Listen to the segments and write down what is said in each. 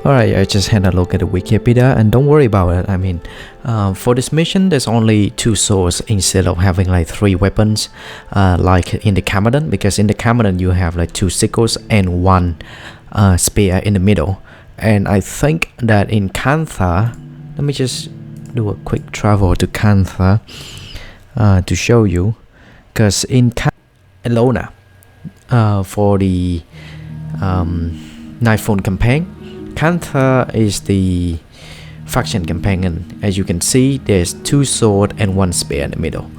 Alright, I just had a look at the Wikipedia and don't worry about it. I mean, for this mission, there's only 2 swords instead of having like 3 weapons, like in the Cameron, because in the Cameron you have like 2 sickles and 1 spear in the middle. And I think that in Kantha, let me just do a quick travel to Kantha to show you, because in Elona, for the Nightfall campaign, Kantha is the faction companion. As you can see, there's 2 swords and 1 spear in the middle.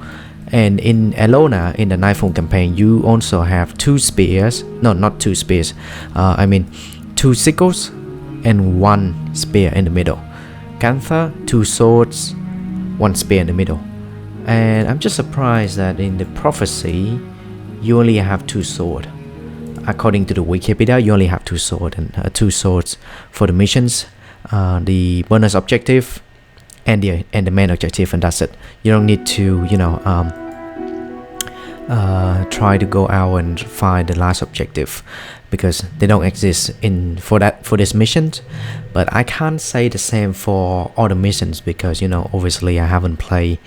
And in Elona, in the Nightfall campaign, you also have 2 spears. No, not 2 spears. 2 sickles and 1 spear in the middle. Kantha, 2 swords, 1 spear in the middle. And I'm just surprised that in the prophecy, you only have 2 swords. According to the Wikipedia, you only have 2 swords and 2 swords for the missions, the bonus objective, and the main objective, and that's it. You don't need to, try to go out and find the last objective, because they don't exist for this mission. But I can't say the same for all the missions, because obviously I haven't played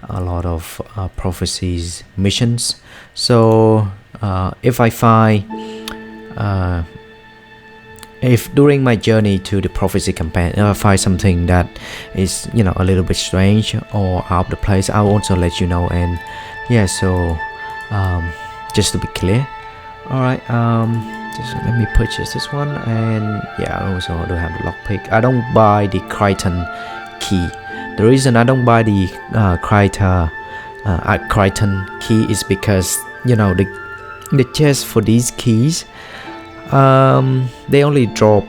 a lot of prophecies missions. So if I find if during my journey to the prophecy campaign, if I find something that is a little bit strange or out of the place, I'll also let you know. And yeah, so just to be clear, all right, just let me purchase this one. And yeah, I also do have the lockpick. I don't buy the Crichton key. The reason I don't buy the Crichton key is because the chest for these keys, they only drop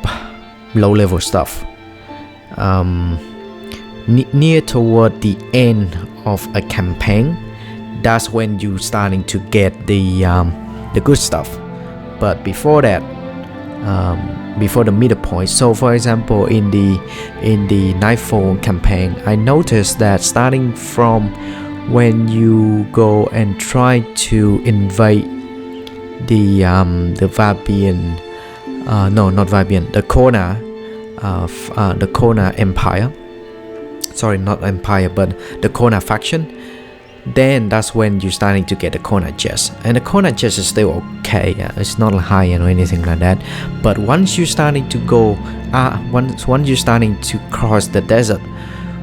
low level stuff. Near toward the end of a campaign, that's when you starting to get the good stuff. But before that, before the middle point, so for example in the Nightfall campaign, I noticed that starting from when you go and try to invade the Vabian, no, not Vabian, the Kona Empire, sorry, not Empire, but the Kona faction, then that's when you're starting to get the Kona chest. And the Kona chest is still okay, it's not high end or anything like that. But once you're starting to go, once you're starting to cross the desert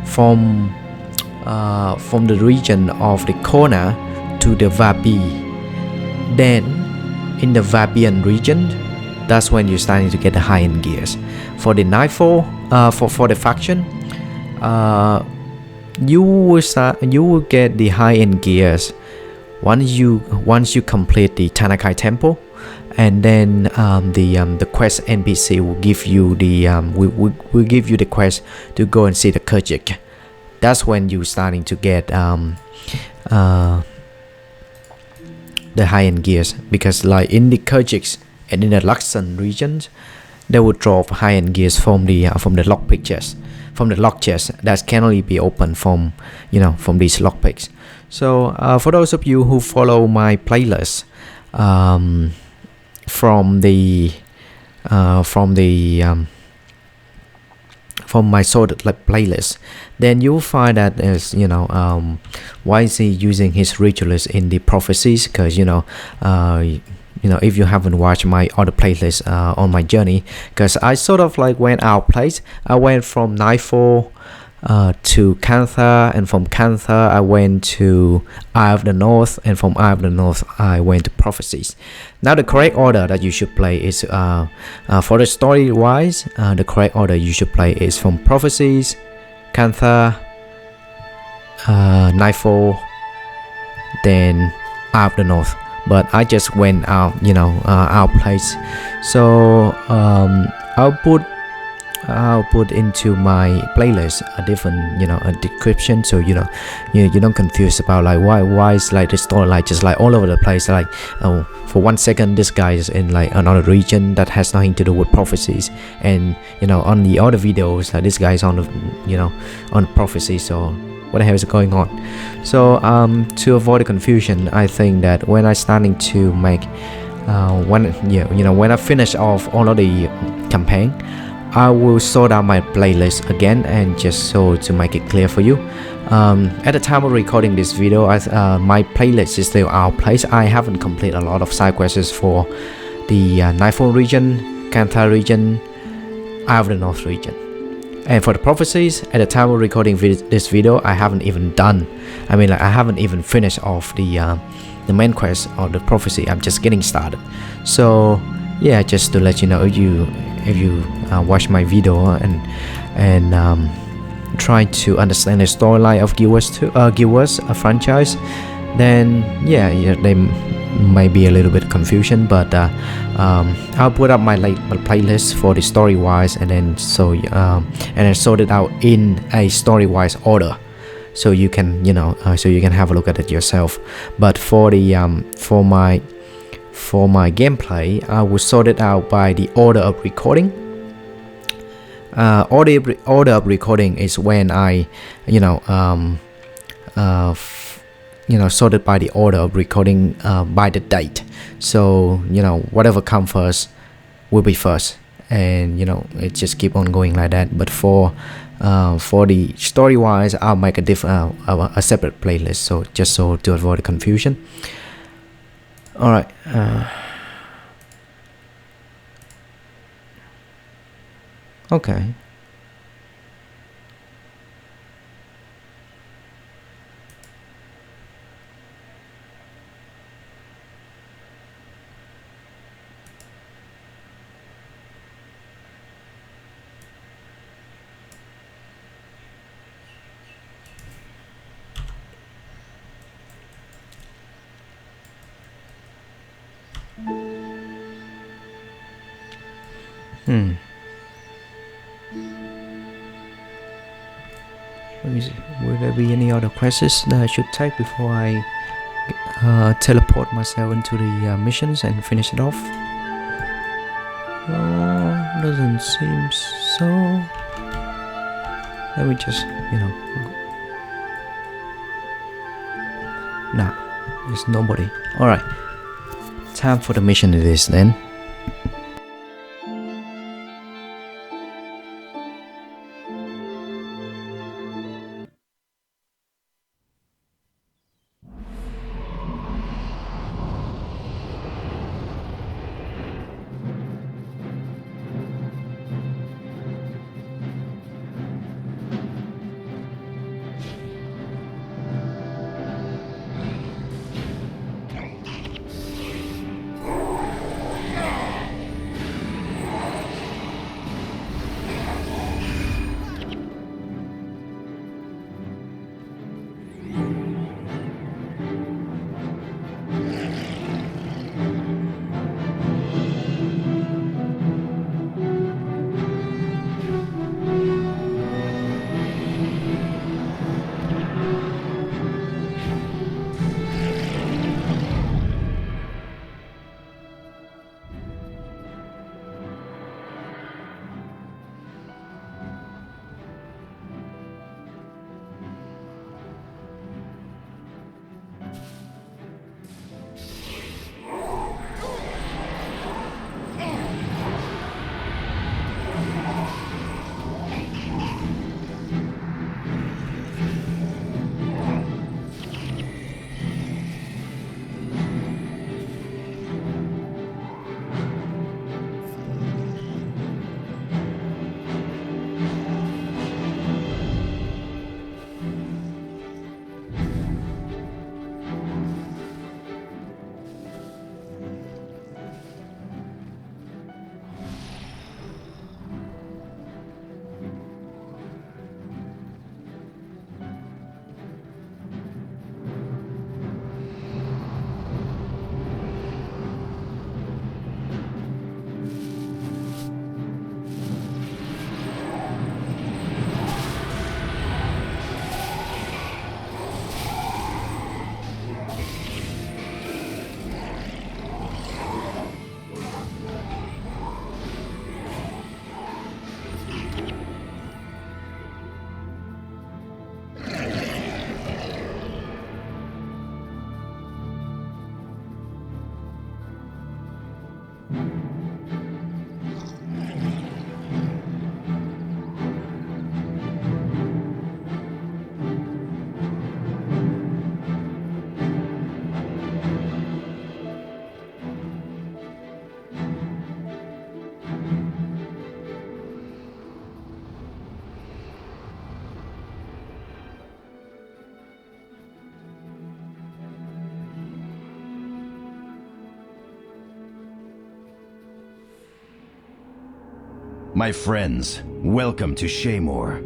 from the region of the Kona to the Vabi, then in the Vabian region, that's when you're starting to get the high-end gears. For the Nightfall, for the faction, you will get the high-end gears once you complete the Tanakai Temple, and then the quest NPC will give you will give you the quest to go and see the Kurjik. That's when you're starting to get the high-end gears, because like in the Kurjiks and in the Luxon regions, they would drop high-end gears from the lockpick chest, from the lock chest that can only be opened from from these lockpicks. So for those of you who follow my playlist from my sorted playlist, then you'll find that there's why is he using his ritualist in the prophecies? Because if you haven't watched my other playlists on my journey, because I sort of like went out place. I went from Nightfall to Kantha, and from Kantha I went to Eye of the North, and from Eye of the North I went to Prophecies. Now the correct order that you should play is for the story wise, the correct order you should play is from Prophecies, Kantha, Nightfall, then Eye of the North. But I just went out out place. So I'll put into my playlist a different a description, so you don't confuse about like why is like the story like just like all over the place, like for 1 second this guy is in like another region that has nothing to do with prophecies, and on the other videos this guy is on the on prophecy. So what the hell is going on? So to avoid the confusion, I think that when I starting to make when I finish off all of the campaign, I will sort out my playlist again, and just so to make it clear for you. At the time of recording this video, my playlist is still out of place. I haven't completed a lot of side quests for the Nightfall region, Kantha region, Eye of the North region. And for the prophecies, at the time of recording this video, I haven't even done. I haven't even finished off the main quest or the prophecy. I'm just getting started. So yeah, just to let you know, if you watch my video and try to understand the storyline of Guild Wars franchise, then yeah, they might be a little bit confusion, but I'll put up my playlist for the story wise, and then sort it out in a story wise order, so you can have a look at it yourself. But for the for my gameplay, I will sort it out by the order of recording. Order of recording is when I sorted by the order of recording by the date. So whatever comes first will be first, and it just keep on going like that. But for the story wise, I'll make a different a separate playlist, so just so to avoid the confusion. All right. Okay. Let me see. Will there be any other quests that I should take before I teleport myself into the missions and finish it off? Doesn't seem so. Let me just, Nah, there's nobody. Alright. Time for the mission it is then. My friends, welcome to Shaymore.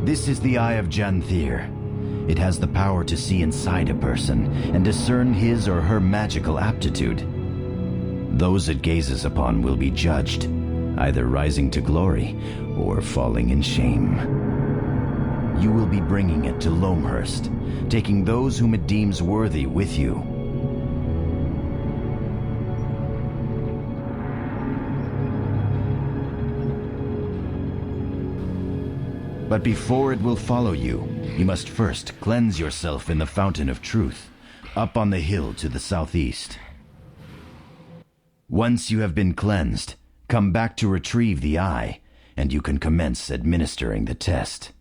This is the Eye of Janthir. It has the power to see inside a person and discern his or her magical aptitude. Those it gazes upon will be judged, either rising to glory or falling in shame. You will be bringing it to Loamhurst, taking those whom it deems worthy with you. But before it will follow you, you must first cleanse yourself in the Fountain of Truth, up on the hill to the southeast. Once you have been cleansed, come back to retrieve the eye, and you can commence administering the test.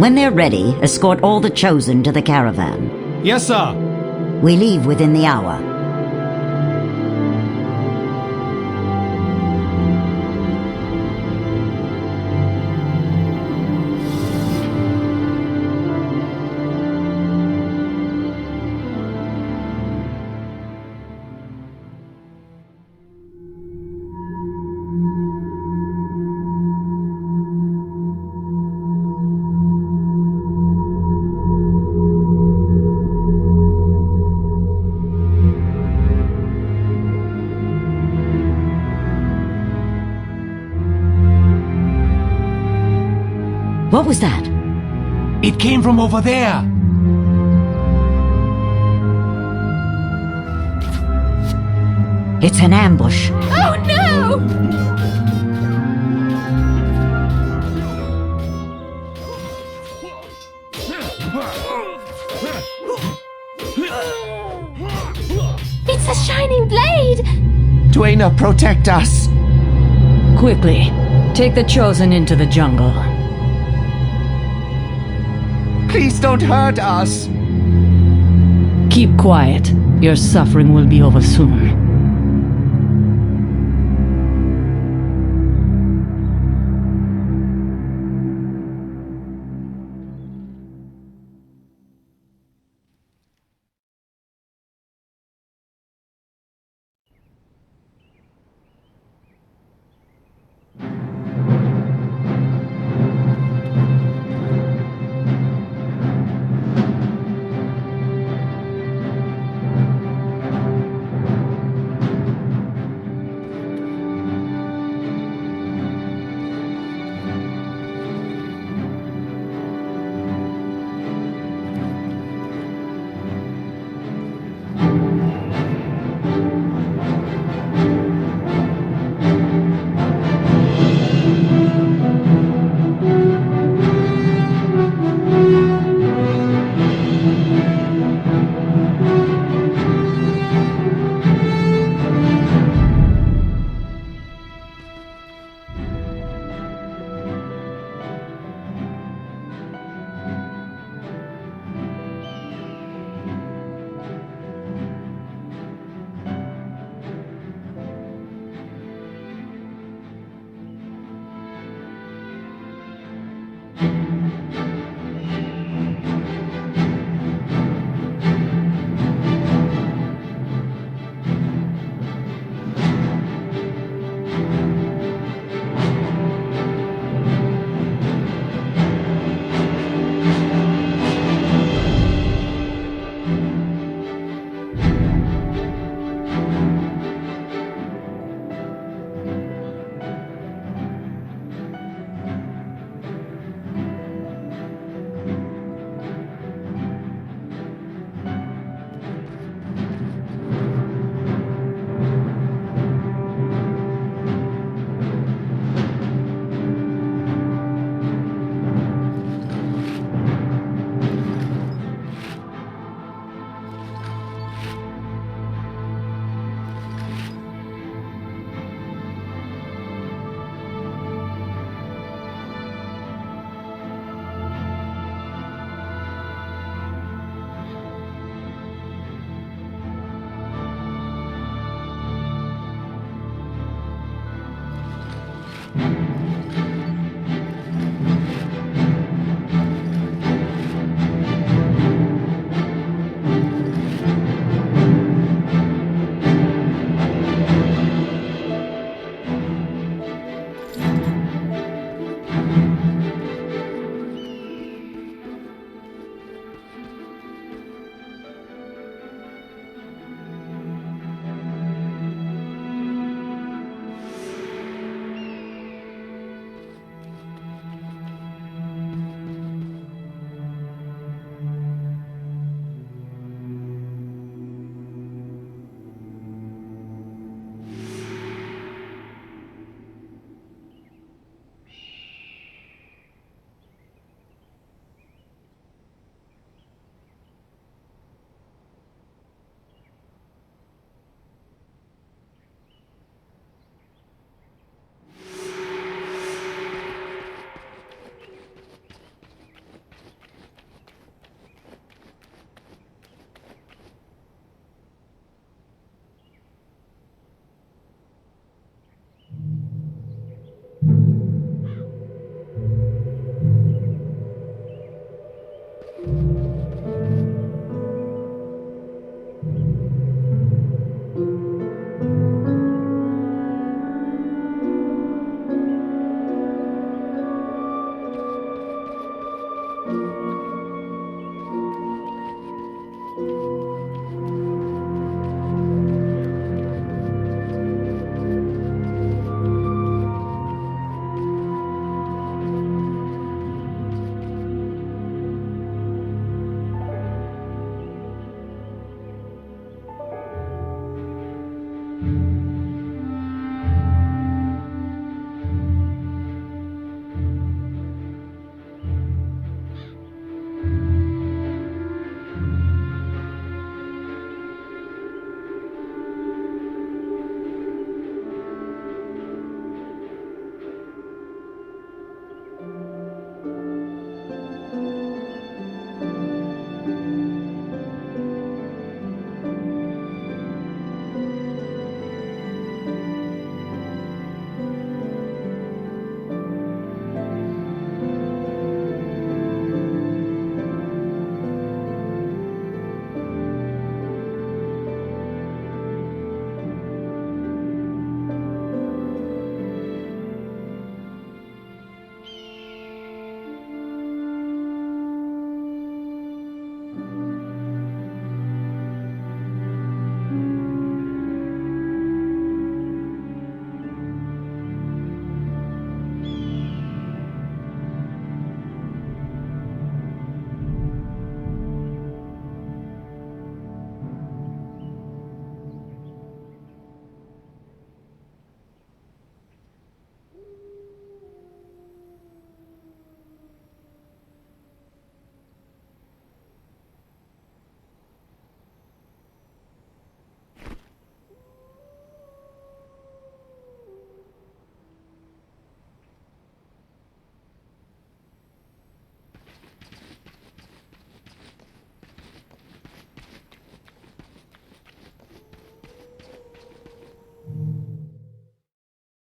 When they're ready, escort all the Chosen to the caravan. Yes, sir. We leave within the hour. What was that? It came from over there. It's an ambush. Oh no! It's a shining blade! Dwayna, protect us. Quickly, take the Chosen into the jungle. Please don't hurt us. Keep quiet. Your suffering will be over soon.